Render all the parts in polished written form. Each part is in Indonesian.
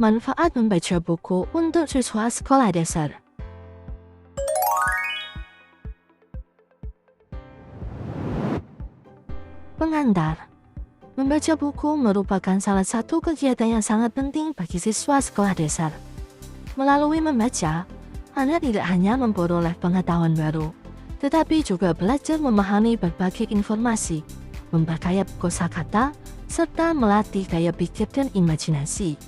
Manfaat membaca buku untuk siswa sekolah dasar. Pengantar. Membaca buku merupakan salah satu kegiatan yang sangat penting bagi siswa sekolah dasar. Melalui membaca, anak tidak hanya memperoleh pengetahuan baru, tetapi juga belajar memahami berbagai informasi, memperkaya kosakata, serta melatih daya pikir dan imajinasi.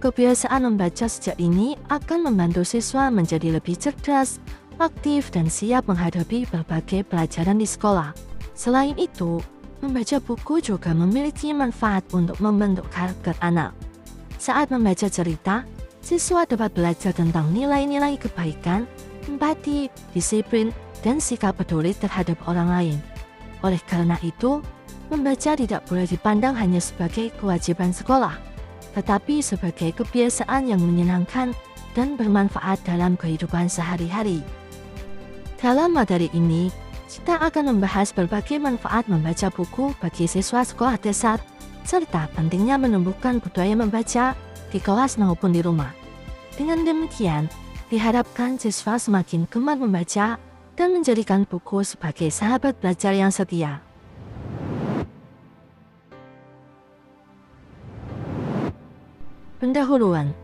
Kebiasaan membaca sejak dini akan membantu siswa menjadi lebih cerdas, aktif, dan siap menghadapi berbagai pelajaran di sekolah. Selain itu, membaca buku juga memiliki manfaat untuk membentuk karakter anak. Saat membaca cerita, siswa dapat belajar tentang nilai-nilai kebaikan, empati, disiplin, dan sikap peduli terhadap orang lain. Oleh karena itu, membaca tidak boleh dipandang hanya sebagai kewajiban sekolah, tetapi sebagai kebiasaan yang menyenangkan dan bermanfaat dalam kehidupan sehari-hari. Dalam materi ini, kita akan membahas berbagai manfaat membaca buku bagi siswa sekolah dasar, serta pentingnya menumbuhkan budaya membaca di kelas maupun di rumah. Dengan demikian, diharapkan siswa semakin gemar membaca dan menjadikan buku sebagai sahabat belajar yang setia. Pendahuluan.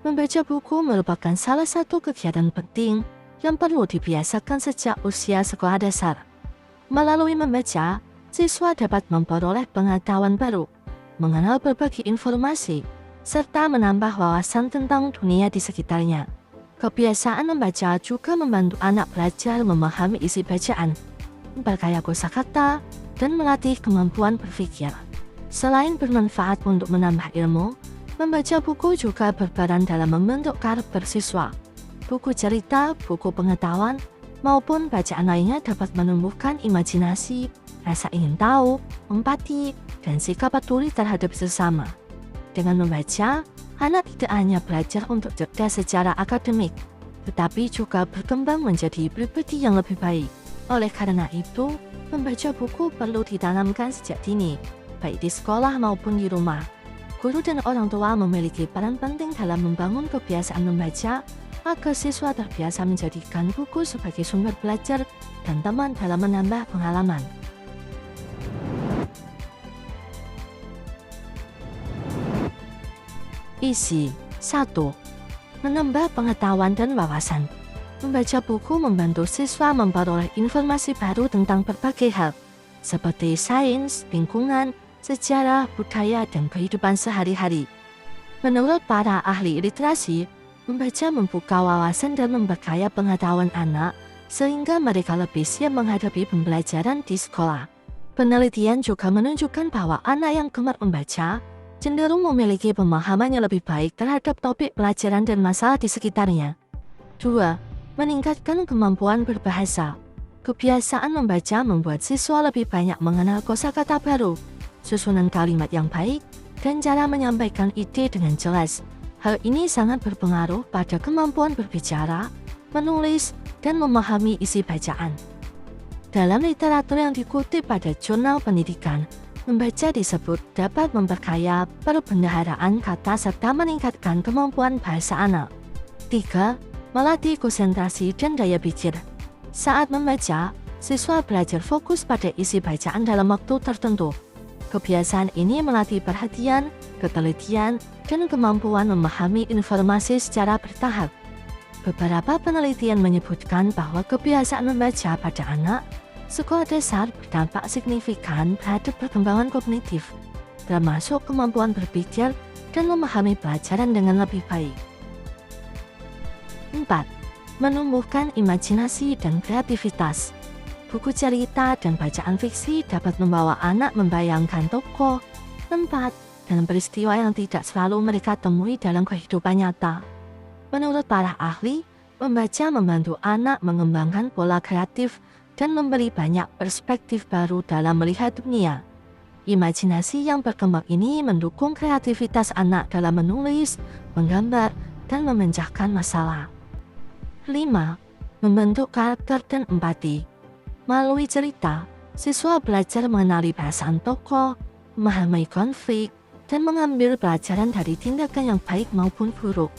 Membaca buku merupakan salah satu kegiatan penting yang perlu dibiasakan sejak usia sekolah dasar. Melalui membaca, siswa dapat memperoleh pengetahuan baru, mengenal berbagai informasi, serta menambah wawasan tentang dunia di sekitarnya. Kebiasaan membaca juga membantu anak belajar memahami isi bacaan, memperkaya kosakata, dan melatih kemampuan berpikir. Selain bermanfaat untuk menambah ilmu, membaca buku juga berperan dalam membentuk karakter siswa. Buku cerita, buku pengetahuan, maupun bacaan lainnya dapat menumbuhkan imajinasi, rasa ingin tahu, empati, dan sikap peduli terhadap sesama. Dengan membaca, anak tidak hanya belajar untuk cerdas secara akademik, tetapi juga berkembang menjadi pribadi yang lebih baik. Oleh karena itu, membaca buku perlu ditanamkan sejak dini, baik di sekolah maupun di rumah. Guru dan orang tua memiliki peran penting dalam membangun kebiasaan membaca agar siswa terbiasa menjadikan buku sebagai sumber belajar dan teman dalam menambah pengalaman. Isi 1. Menambah pengetahuan dan wawasan. Membaca buku membantu siswa memperoleh informasi baru tentang berbagai hal, seperti sains, lingkungan, sejarah, budaya, dan kehidupan sehari-hari. Menurut para ahli literasi, membaca membuka wawasan dan memperkaya pengetahuan anak, sehingga mereka lebih siap menghadapi pembelajaran di sekolah. Penelitian juga menunjukkan bahwa anak yang gemar membaca cenderung memiliki pemahaman yang lebih baik terhadap topik pelajaran dan masalah di sekitarnya. 2. Meningkatkan kemampuan berbahasa. Kebiasaan membaca membuat siswa lebih banyak mengenal kosakata baru, susunan kalimat yang baik, dan cara menyampaikan ide dengan jelas. Hal ini sangat berpengaruh pada kemampuan berbicara, menulis, dan memahami isi bacaan. Dalam literatur yang dikutip pada jurnal pendidikan, membaca disebut dapat memperkaya perbendaharaan kata serta meningkatkan kemampuan bahasa anak. 3. Melatih konsentrasi dan daya pikir. Saat membaca, siswa belajar fokus pada isi bacaan dalam waktu tertentu. Kebiasaan ini melatih perhatian, ketelitian, dan kemampuan memahami informasi secara bertahap. Beberapa penelitian menyebutkan bahwa kebiasaan membaca pada anak sekolah dasar berdampak signifikan terhadap perkembangan kognitif, termasuk kemampuan berpikir dan memahami pelajaran dengan lebih baik. 4. Menumbuhkan imajinasi dan kreativitas. Buku cerita dan bacaan fiksi dapat membawa anak membayangkan tokoh, tempat, dan peristiwa yang tidak selalu mereka temui dalam kehidupan nyata. Menurut para ahli, membaca membantu anak mengembangkan pola kreatif dan memberi banyak perspektif baru dalam melihat dunia. Imajinasi yang berkembang ini mendukung kreativitas anak dalam menulis, menggambar, dan memecahkan masalah. 5. Membentuk karakter dan empati. Melalui cerita, siswa belajar mengenali perasaan tokoh, memahami konflik, dan mengambil pelajaran dari tindakan yang baik maupun buruk.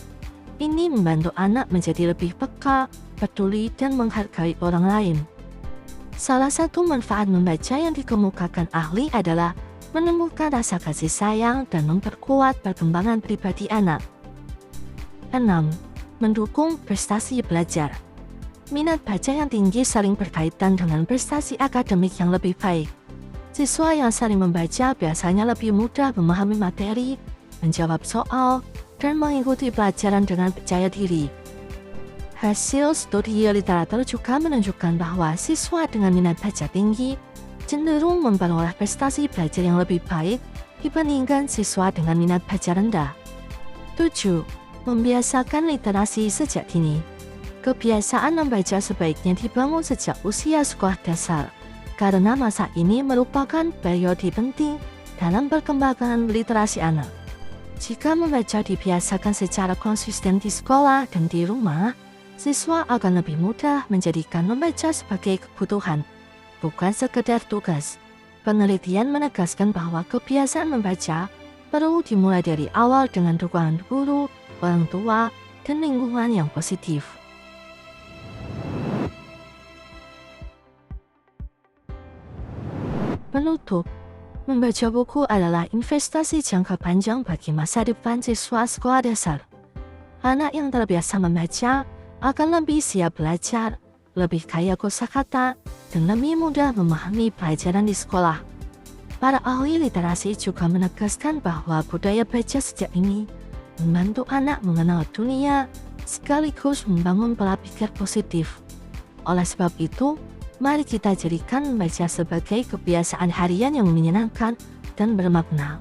Ini membantu anak menjadi lebih peka, peduli, dan menghargai orang lain. Salah satu manfaat membaca yang dikemukakan ahli adalah menemukan rasa kasih sayang dan memperkuat perkembangan pribadi anak. 6. Mendukung prestasi belajar. Minat baca yang tinggi sering berkaitan dengan prestasi akademik yang lebih baik. Siswa yang sering membaca biasanya lebih mudah memahami materi, menjawab soal, dan mengikuti pelajaran dengan percaya diri. Hasil studi literatur juga menunjukkan bahwa siswa dengan minat baca tinggi cenderung memperoleh prestasi belajar yang lebih baik dibandingkan siswa dengan minat baca rendah. 7. Membiasakan literasi sejak dini. Kebiasaan membaca sebaiknya dibangun sejak usia sekolah dasar, karena masa ini merupakan periode penting dalam perkembangan literasi anak. Jika membaca dibiasakan secara konsisten di sekolah dan di rumah, siswa akan lebih mudah menjadikan membaca sebagai kebutuhan, bukan sekedar tugas. Penelitian menegaskan bahwa kebiasaan membaca perlu dimulai dari awal dengan dukungan guru, orang tua, dan lingkungan yang positif. Penutup, membaca buku adalah investasi jangka panjang bagi masa depan siswa sekolah dasar. Anak yang terbiasa membaca akan lebih siap belajar, lebih kaya kosakata, dan lebih mudah memahami pelajaran di sekolah. Para ahli literasi juga menegaskan bahwa budaya baca sejak ini membantu anak mengenal dunia sekaligus membangun pola pikir positif. Oleh sebab itu, mari kita jadikan membaca sebagai kebiasaan harian yang menyenangkan dan bermakna.